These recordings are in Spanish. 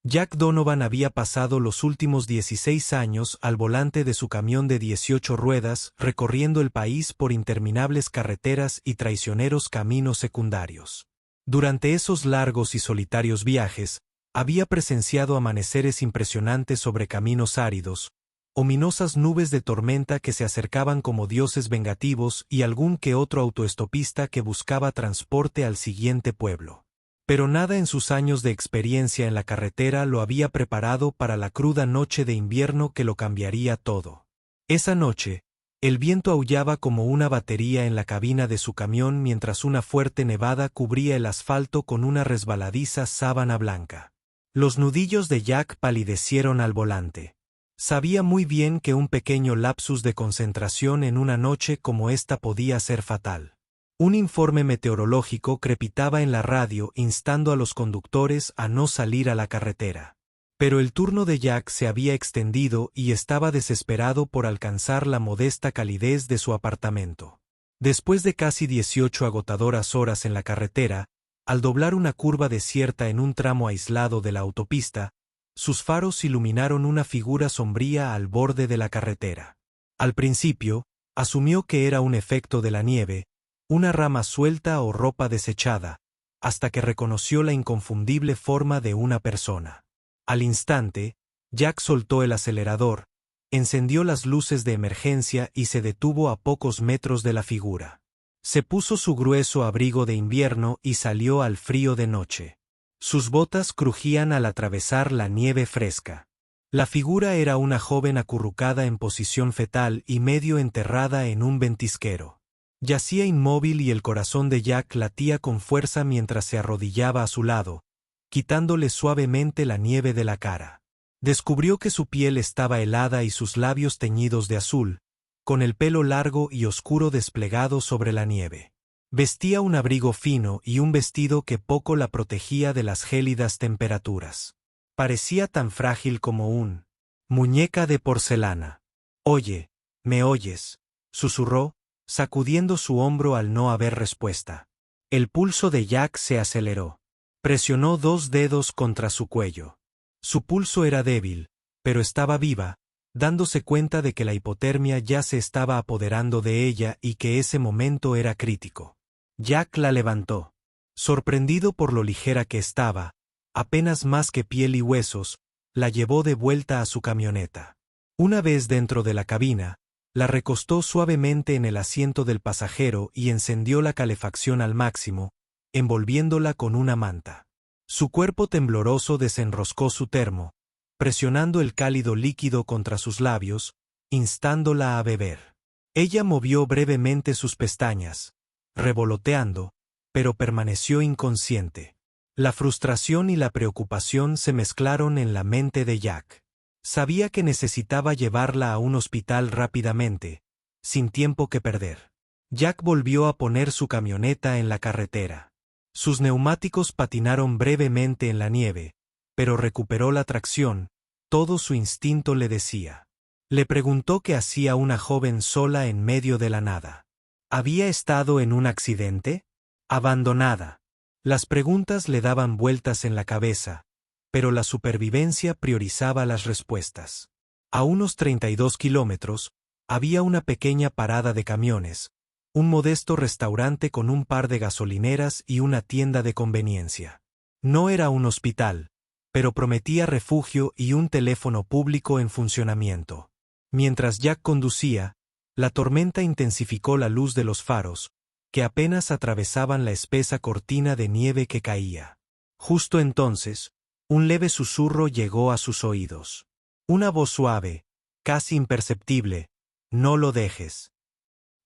Jack Donovan había pasado los últimos 16 años al volante de su camión de 18 ruedas, recorriendo el país por interminables carreteras y traicioneros caminos secundarios. Durante esos largos y solitarios viajes, había presenciado amaneceres impresionantes sobre caminos áridos, ominosas nubes de tormenta que se acercaban como dioses vengativos y algún que otro autoestopista que buscaba transporte al siguiente pueblo. Pero nada en sus años de experiencia en la carretera lo había preparado para la cruda noche de invierno que lo cambiaría todo. Esa noche, el viento aullaba como una batería en la cabina de su camión mientras una fuerte nevada cubría el asfalto con una resbaladiza sábana blanca. Los nudillos de Jack palidecieron al volante. Sabía muy bien que un pequeño lapsus de concentración en una noche como esta podía ser fatal. Un informe meteorológico crepitaba en la radio instando a los conductores a no salir a la carretera. Pero el turno de Jack se había extendido y estaba desesperado por alcanzar la modesta calidez de su apartamento. Después de casi 18 agotadoras horas en la carretera, al doblar una curva desierta en un tramo aislado de la autopista, sus faros iluminaron una figura sombría al borde de la carretera. Al principio, asumió que era un efecto de la nieve, una rama suelta o ropa desechada, hasta que reconoció la inconfundible forma de una persona. Al instante, Jack soltó el acelerador, encendió las luces de emergencia y se detuvo a pocos metros de la figura. Se puso su grueso abrigo de invierno y salió al frío de noche. Sus botas crujían al atravesar la nieve fresca. La figura era una joven acurrucada en posición fetal y medio enterrada en un ventisquero. Yacía inmóvil y el corazón de Jack latía con fuerza mientras se arrodillaba a su lado, quitándole suavemente la nieve de la cara. Descubrió que su piel estaba helada y sus labios teñidos de azul, con el pelo largo y oscuro desplegado sobre la nieve. Vestía un abrigo fino y un vestido que poco la protegía de las gélidas temperaturas. Parecía tan frágil como un muñeca de porcelana. «Oye, ¿me oyes?», susurró, sacudiendo su hombro al no haber respuesta. El pulso de Jack se aceleró. Presionó 2 dedos contra su cuello. Su pulso era débil, pero estaba viva, dándose cuenta de que la hipotermia ya se estaba apoderando de ella y que ese momento era crítico. Jack la levantó. Sorprendido por lo ligera que estaba, apenas más que piel y huesos, la llevó de vuelta a su camioneta. Una vez dentro de la cabina, la recostó suavemente en el asiento del pasajero y encendió la calefacción al máximo, envolviéndola con una manta. Su cuerpo tembloroso desenroscó su termo, presionando el cálido líquido contra sus labios, instándola a beber. Ella movió brevemente sus pestañas, revoloteando, pero permaneció inconsciente. La frustración y la preocupación se mezclaron en la mente de Jack. Sabía que necesitaba llevarla a un hospital rápidamente, sin tiempo que perder. Jack volvió a poner su camioneta en la carretera. Sus neumáticos patinaron brevemente en la nieve, pero recuperó la tracción, todo su instinto le decía. Le preguntó qué hacía una joven sola en medio de la nada. ¿Había estado en un accidente? Abandonada. Las preguntas le daban vueltas en la cabeza, pero la supervivencia priorizaba las respuestas. A unos 32 kilómetros, había una pequeña parada de camiones, un modesto restaurante con un par de gasolineras y una tienda de conveniencia. No era un hospital, pero prometía refugio y un teléfono público en funcionamiento. Mientras Jack conducía, la tormenta intensificó la luz de los faros, que apenas atravesaban la espesa cortina de nieve que caía. Justo entonces, un leve susurro llegó a sus oídos. Una voz suave, casi imperceptible: «No lo dejes».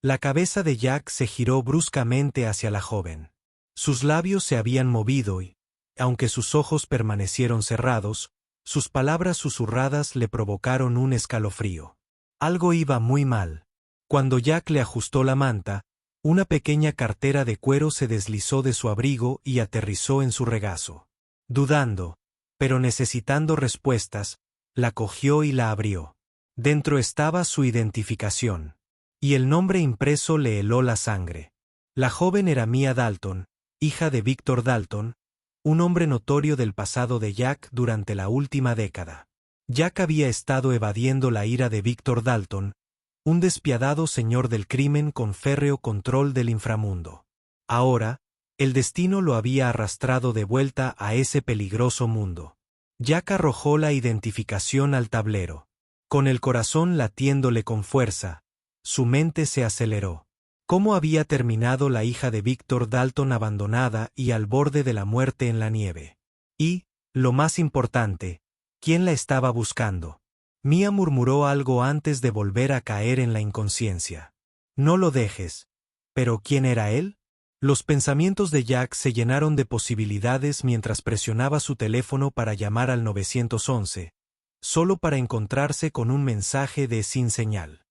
La cabeza de Jack se giró bruscamente hacia la joven. Sus labios se habían movido y, aunque sus ojos permanecieron cerrados, sus palabras susurradas le provocaron un escalofrío. Algo iba muy mal. Cuando Jack le ajustó la manta, una pequeña cartera de cuero se deslizó de su abrigo y aterrizó en su regazo. Dudando, pero necesitando respuestas, la cogió y la abrió. Dentro estaba su identificación. Y el nombre impreso le heló la sangre. La joven era Mia Dalton, hija de Victor Dalton, un hombre notorio del pasado de Jack durante la última década. Jack había estado evadiendo la ira de Victor Dalton, un despiadado señor del crimen con férreo control del inframundo. Ahora, el destino lo había arrastrado de vuelta a ese peligroso mundo. Jack arrojó la identificación al tablero. Con el corazón latiéndole con fuerza, su mente se aceleró. ¿Cómo había terminado la hija de Victor Dalton abandonada y al borde de la muerte en la nieve? Y, lo más importante, ¿quién la estaba buscando? Mia murmuró algo antes de volver a caer en la inconsciencia. No lo dejes. ¿Pero quién era él? Los pensamientos de Jack se llenaron de posibilidades mientras presionaba su teléfono para llamar al 911, solo para encontrarse con un mensaje de sin señal.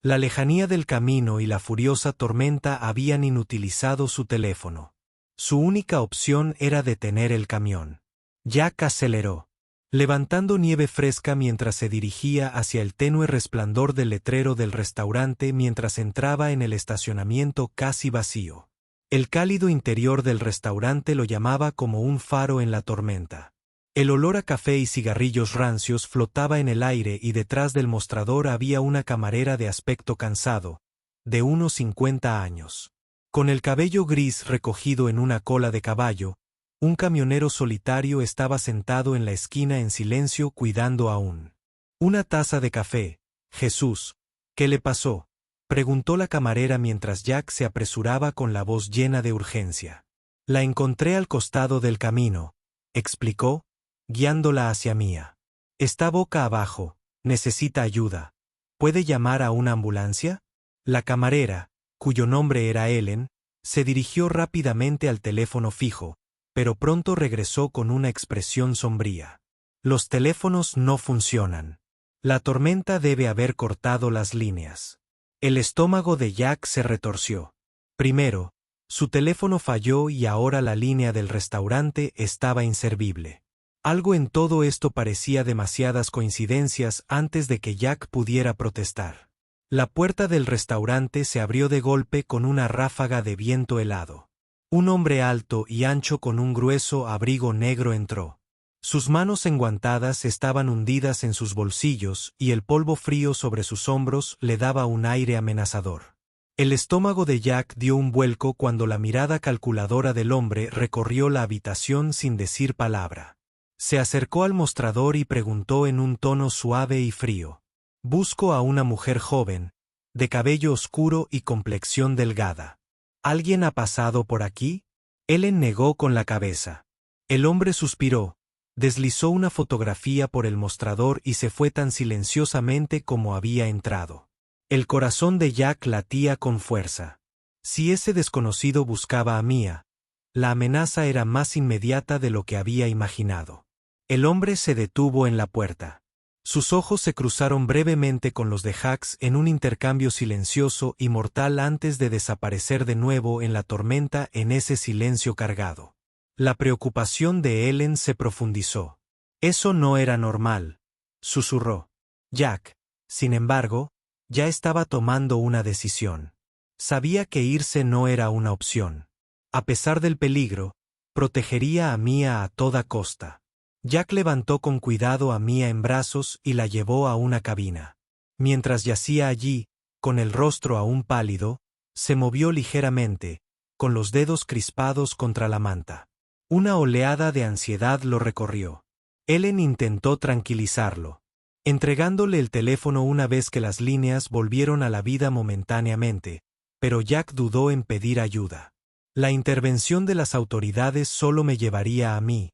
La lejanía del camino y la furiosa tormenta habían inutilizado su teléfono. Su única opción era detener el camión. Jack aceleró, levantando nieve fresca mientras se dirigía hacia el tenue resplandor del letrero del restaurante mientras entraba en el estacionamiento casi vacío. El cálido interior del restaurante lo llamaba como un faro en la tormenta. El olor a café y cigarrillos rancios flotaba en el aire y detrás del mostrador había una camarera de aspecto cansado, de unos 50 años. Con el cabello gris recogido en una cola de caballo, un camionero solitario estaba sentado en la esquina en silencio cuidando aún una taza de café. Jesús, ¿qué le pasó?, preguntó la camarera mientras Jack se apresuraba con la voz llena de urgencia. La encontré al costado del camino, explicó, guiándola hacia Mia. Está boca abajo, necesita ayuda. ¿Puede llamar a una ambulancia? La camarera, cuyo nombre era Ellen, se dirigió rápidamente al teléfono fijo, pero pronto regresó con una expresión sombría. Los teléfonos no funcionan. La tormenta debe haber cortado las líneas. El estómago de Jack se retorció. Primero, su teléfono falló y ahora la línea del restaurante estaba inservible. Algo en todo esto parecía demasiadas coincidencias antes de que Jack pudiera protestar. La puerta del restaurante se abrió de golpe con una ráfaga de viento helado. Un hombre alto y ancho con un grueso abrigo negro entró. Sus manos enguantadas estaban hundidas en sus bolsillos y el polvo frío sobre sus hombros le daba un aire amenazador. El estómago de Jack dio un vuelco cuando la mirada calculadora del hombre recorrió la habitación sin decir palabra. Se acercó al mostrador y preguntó en un tono suave y frío. Busco a una mujer joven, de cabello oscuro y complexión delgada. ¿Alguien ha pasado por aquí? Ellen negó con la cabeza. El hombre suspiró, deslizó una fotografía por el mostrador y se fue tan silenciosamente como había entrado. El corazón de Jack latía con fuerza. Si ese desconocido buscaba a Mia, la amenaza era más inmediata de lo que había imaginado. El hombre se detuvo en la puerta. Sus ojos se cruzaron brevemente con los de Jack en un intercambio silencioso y mortal antes de desaparecer de nuevo en la tormenta en ese silencio cargado. La preocupación de Ellen se profundizó. Eso no era normal, susurró. Jack, sin embargo, ya estaba tomando una decisión. Sabía que irse no era una opción. A pesar del peligro, protegería a Mia a toda costa. Jack levantó con cuidado a Mia en brazos y la llevó a una cabina. Mientras yacía allí, con el rostro aún pálido, se movió ligeramente, con los dedos crispados contra la manta. Una oleada de ansiedad lo recorrió. Ellen intentó tranquilizarlo, entregándole el teléfono una vez que las líneas volvieron a la vida momentáneamente, pero Jack dudó en pedir ayuda. La intervención de las autoridades solo me llevaría a mí,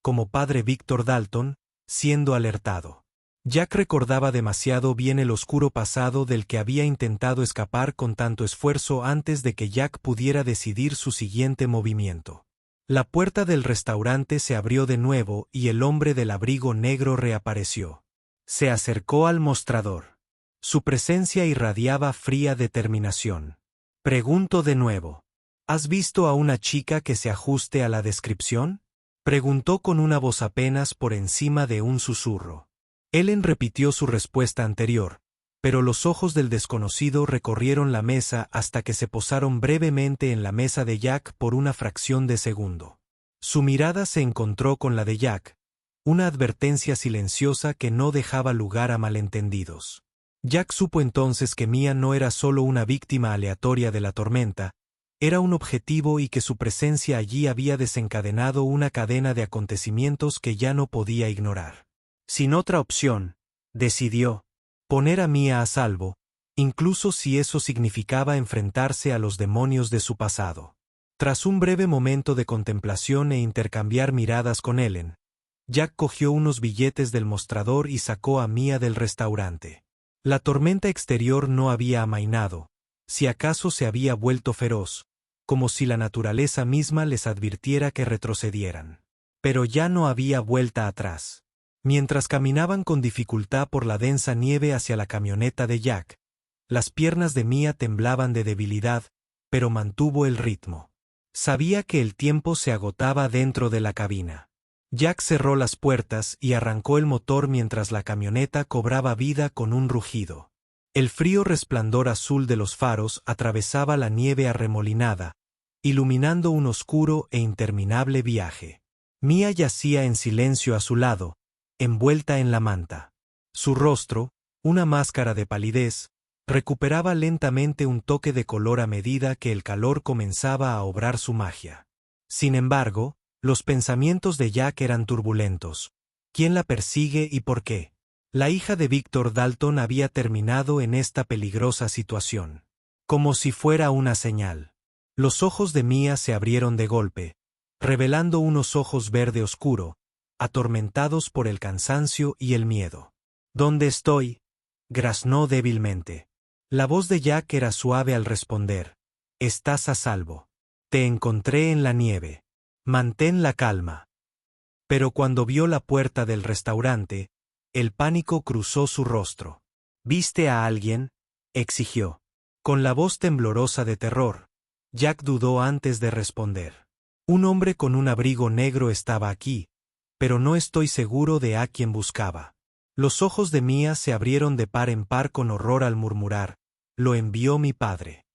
como padre Victor Dalton, siendo alertado. Jack recordaba demasiado bien el oscuro pasado del que había intentado escapar con tanto esfuerzo antes de que Jack pudiera decidir su siguiente movimiento. La puerta del restaurante se abrió de nuevo y el hombre del abrigo negro reapareció. Se acercó al mostrador. Su presencia irradiaba fría determinación. Pregunto de nuevo. ¿Has visto a una chica que se ajuste a la descripción? Preguntó con una voz apenas por encima de un susurro. Ellen repitió su respuesta anterior, pero los ojos del desconocido recorrieron la mesa hasta que se posaron brevemente en la mesa de Jack por una fracción de segundo. Su mirada se encontró con la de Jack, una advertencia silenciosa que no dejaba lugar a malentendidos. Jack supo entonces que Mia no era solo una víctima aleatoria de la tormenta, era un objetivo y que su presencia allí había desencadenado una cadena de acontecimientos que ya no podía ignorar. Sin otra opción, decidió poner a Mia a salvo, incluso si eso significaba enfrentarse a los demonios de su pasado. Tras un breve momento de contemplación e intercambiar miradas con Ellen, Jack cogió unos billetes del mostrador y sacó a Mia del restaurante. La tormenta exterior no había amainado, si acaso se había vuelto feroz, como si la naturaleza misma les advirtiera que retrocedieran. Pero ya no había vuelta atrás. Mientras caminaban con dificultad por la densa nieve hacia la camioneta de Jack, las piernas de Mia temblaban de debilidad, pero mantuvo el ritmo. Sabía que el tiempo se agotaba dentro de la cabina. Jack cerró las puertas y arrancó el motor mientras la camioneta cobraba vida con un rugido. El frío resplandor azul de los faros atravesaba la nieve arremolinada, iluminando un oscuro e interminable viaje. Mia yacía en silencio a su lado, envuelta en la manta. Su rostro, una máscara de palidez, recuperaba lentamente un toque de color a medida que el calor comenzaba a obrar su magia. Sin embargo, los pensamientos de Jack eran turbulentos. ¿Quién la persigue y por qué? La hija de Victor Dalton había terminado en esta peligrosa situación. Como si fuera una señal. Los ojos de Mia se abrieron de golpe, revelando unos ojos verde oscuro, atormentados por el cansancio y el miedo. ¿Dónde estoy?, graznó débilmente. La voz de Jack era suave al responder. Estás a salvo. Te encontré en la nieve. Mantén la calma. Pero cuando vio la puerta del restaurante, el pánico cruzó su rostro. ¿Viste a alguien?, exigió. Con la voz temblorosa de terror, Jack dudó antes de responder. Un hombre con un abrigo negro estaba aquí, pero no estoy seguro de a quién buscaba. Los ojos de Mia se abrieron de par en par con horror al murmurar, lo envió mi padre.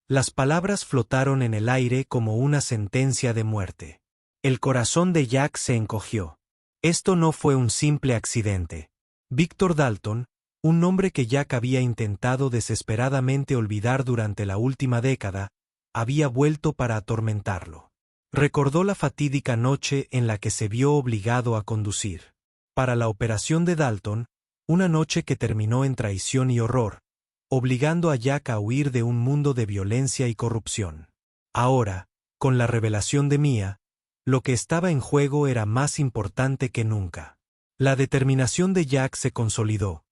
Las palabras flotaron en el aire como una sentencia de muerte. El corazón de Jack se encogió. Esto no fue un simple accidente. Victor Dalton, un nombre que Jack había intentado desesperadamente olvidar durante la última década, había vuelto para atormentarlo. Recordó la fatídica noche en la que se vio obligado a conducir. Para la operación de Dalton, una noche que terminó en traición y horror, obligando a Jack a huir de un mundo de violencia y corrupción. Ahora, con la revelación de Mia, lo que estaba en juego era más importante que nunca. La determinación de Jack se consolidó.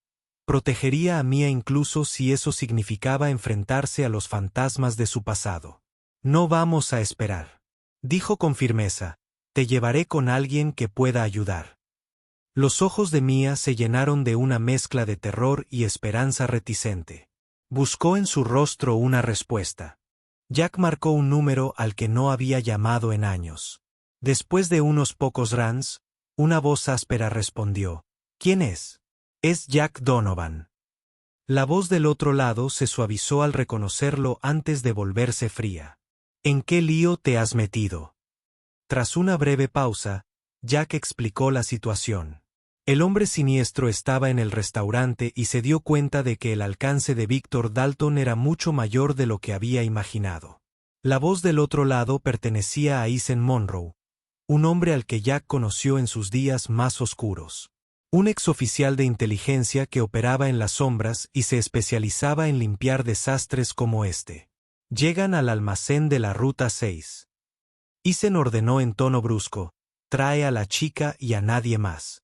Protegería a Mia incluso si eso significaba enfrentarse a los fantasmas de su pasado. No vamos a esperar, dijo con firmeza. Te llevaré con alguien que pueda ayudar. Los ojos de Mia se llenaron de una mezcla de terror y esperanza reticente. Buscó en su rostro una respuesta. Jack marcó un número al que no había llamado en años. Después de unos pocos runs, una voz áspera respondió. ¿Quién es? Es Jack Donovan. La voz del otro lado se suavizó al reconocerlo antes de volverse fría. ¿En qué lío te has metido? Tras una breve pausa, Jack explicó la situación. El hombre siniestro estaba en el restaurante y se dio cuenta de que el alcance de Victor Dalton era mucho mayor de lo que había imaginado. La voz del otro lado pertenecía a Eisen Monroe, un hombre al que Jack conoció en sus días más oscuros. Un exoficial de inteligencia que operaba en las sombras y se especializaba en limpiar desastres como este. Llegan al almacén de la Ruta 6. Eisen ordenó en tono brusco, trae a la chica y a nadie más.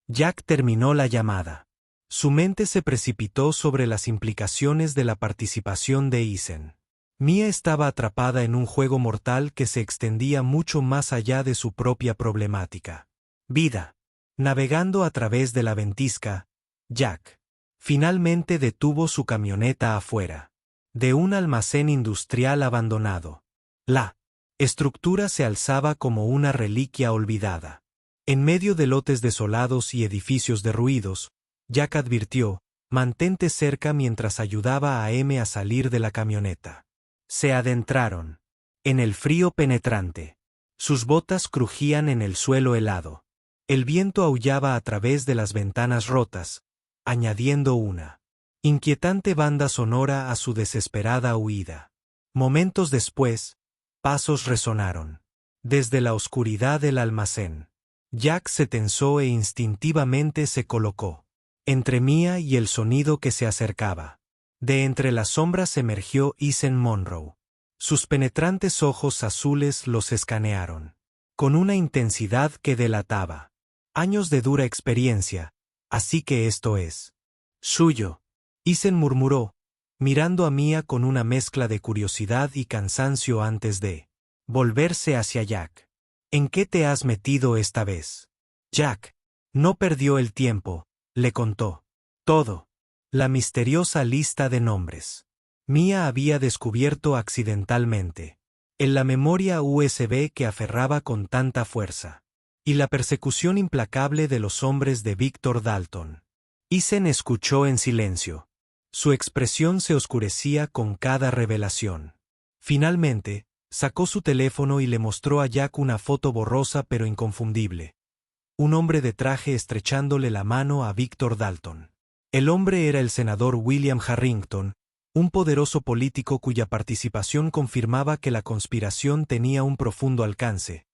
Jack terminó la llamada. Su mente se precipitó sobre las implicaciones de la participación de Eisen. Mia estaba atrapada en un juego mortal que se extendía mucho más allá de su propia problemática. Vida. Navegando a través de la ventisca, Jack finalmente detuvo su camioneta afuera de un almacén industrial abandonado. La estructura se alzaba como una reliquia olvidada. En medio de lotes desolados y edificios derruidos, Jack advirtió, mantente cerca mientras ayudaba a M a salir de la camioneta. Se adentraron en el frío penetrante. Sus botas crujían en el suelo helado. El viento aullaba a través de las ventanas rotas, añadiendo una inquietante banda sonora a su desesperada huida. Momentos después, pasos resonaron. Desde la oscuridad del almacén, Jack se tensó e instintivamente se colocó entre Mia y el sonido que se acercaba. De entre las sombras emergió Ethan Monroe. Sus penetrantes ojos azules los escanearon con una intensidad que delataba años de dura experiencia, así que esto es suyo. Ethan murmuró, mirando a Mia con una mezcla de curiosidad y cansancio antes de volverse hacia Jack. ¿En qué te has metido esta vez? Jack no perdió el tiempo, le contó todo. La misteriosa lista de nombres. Mia había descubierto accidentalmente en la memoria USB que aferraba con tanta fuerza. Y la persecución implacable de los hombres de Victor Dalton. Ethan escuchó en silencio. Su expresión se oscurecía con cada revelación. Finalmente, sacó su teléfono y le mostró a Jack una foto borrosa pero inconfundible. Un hombre de traje estrechándole la mano a Victor Dalton. El hombre era el senador William Harrington, un poderoso político cuya participación confirmaba que la conspiración tenía un profundo alcance,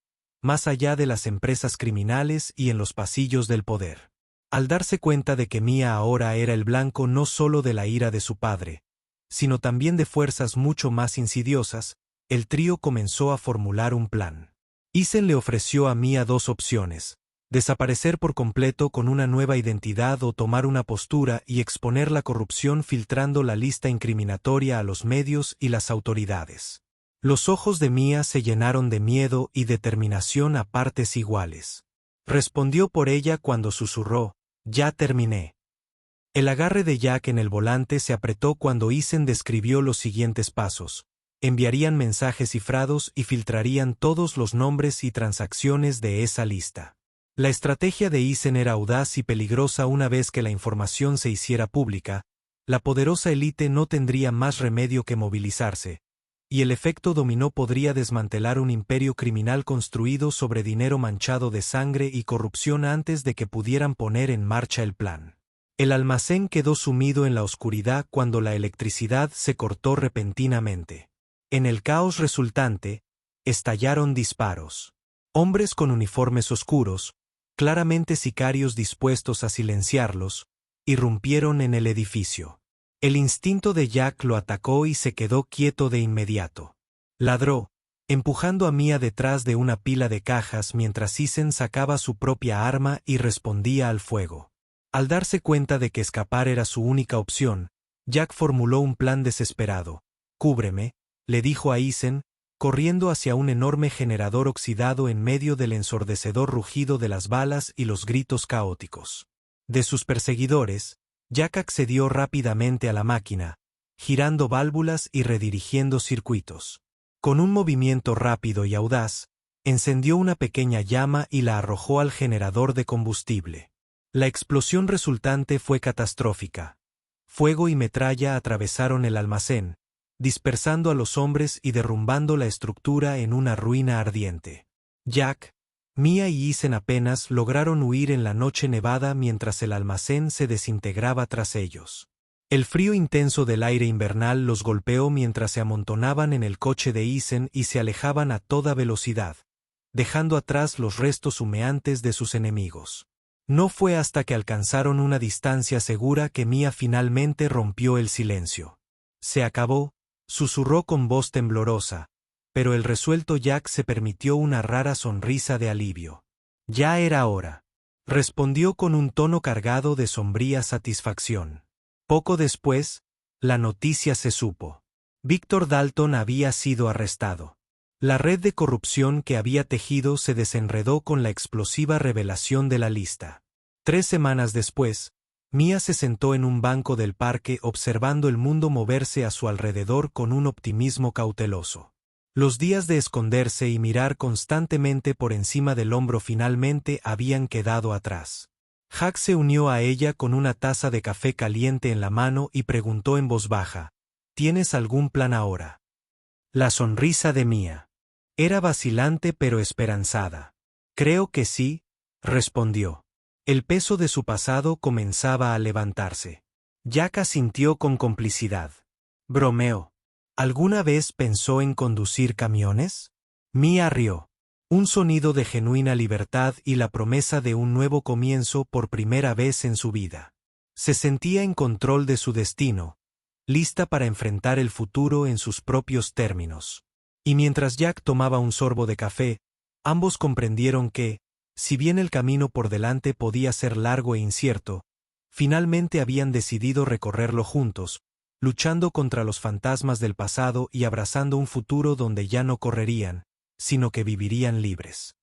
más allá de las empresas criminales y en los pasillos del poder. Al darse cuenta de que Mia ahora era el blanco no solo de la ira de su padre, sino también de fuerzas mucho más insidiosas, el trío comenzó a formular un plan. Ethan le ofreció a Mia dos opciones: desaparecer por completo con una nueva identidad o tomar una postura y exponer la corrupción filtrando la lista incriminatoria a los medios y las autoridades. Los ojos de Mia se llenaron de miedo y determinación a partes iguales. Respondió por ella cuando susurró, «Ya terminé». El agarre de Jack en el volante se apretó cuando Ethan describió los siguientes pasos. Enviarían mensajes cifrados y filtrarían todos los nombres y transacciones de esa lista. La estrategia de Ethan era audaz y peligrosa. Una vez que la información se hiciera pública, la poderosa élite no tendría más remedio que movilizarse, y el efecto dominó podría desmantelar un imperio criminal construido sobre dinero manchado de sangre y corrupción antes de que pudieran poner en marcha el plan. El almacén quedó sumido en la oscuridad cuando la electricidad se cortó repentinamente. En el caos resultante, estallaron disparos. Hombres con uniformes oscuros, claramente sicarios dispuestos a silenciarlos, irrumpieron en el edificio. El instinto de Jack lo atacó y se quedó quieto de inmediato. Ladró, empujando a Mia detrás de una pila de cajas mientras Ethan sacaba su propia arma y respondía al fuego. Al darse cuenta de que escapar era su única opción, Jack formuló un plan desesperado. «Cúbreme», le dijo a Ethan, corriendo hacia un enorme generador oxidado en medio del ensordecedor rugido de las balas y los gritos caóticos de sus perseguidores. Jack accedió rápidamente a la máquina, girando válvulas y redirigiendo circuitos. Con un movimiento rápido y audaz, encendió una pequeña llama y la arrojó al generador de combustible. La explosión resultante fue catastrófica. Fuego y metralla atravesaron el almacén, dispersando a los hombres y derrumbando la estructura en una ruina ardiente. Jack, Mia y Ethan apenas lograron huir en la noche nevada mientras el almacén se desintegraba tras ellos. El frío intenso del aire invernal los golpeó mientras se amontonaban en el coche de Ethan y se alejaban a toda velocidad, dejando atrás los restos humeantes de sus enemigos. No fue hasta que alcanzaron una distancia segura que Mia finalmente rompió el silencio. «Se acabó», susurró con voz temblorosa, pero el resuelto Jack se permitió una rara sonrisa de alivio. «Ya era hora», respondió con un tono cargado de sombría satisfacción. Poco después, la noticia se supo. Victor Dalton había sido arrestado. La red de corrupción que había tejido se desenredó con la explosiva revelación de la lista. 3 semanas después, Mia se sentó en un banco del parque observando el mundo moverse a su alrededor con un optimismo cauteloso. Los días de esconderse y mirar constantemente por encima del hombro finalmente habían quedado atrás. Jack se unió a ella con una taza de café caliente en la mano y preguntó en voz baja, «¿Tienes algún plan ahora?» La sonrisa de Mia Era vacilante pero esperanzada. Creo que sí, respondió. El peso de su pasado comenzaba a levantarse. Jack asintió con complicidad. Bromeó. ¿Alguna vez pensó en conducir camiones? Mia rió. Un sonido de genuina libertad y la promesa de un nuevo comienzo por primera vez en su vida. Se sentía en control de su destino, lista para enfrentar el futuro en sus propios términos. Y mientras Jack tomaba un sorbo de café, ambos comprendieron que, si bien el camino por delante podía ser largo e incierto, finalmente habían decidido recorrerlo juntos, luchando contra los fantasmas del pasado y abrazando un futuro donde ya no correrían, sino que vivirían libres.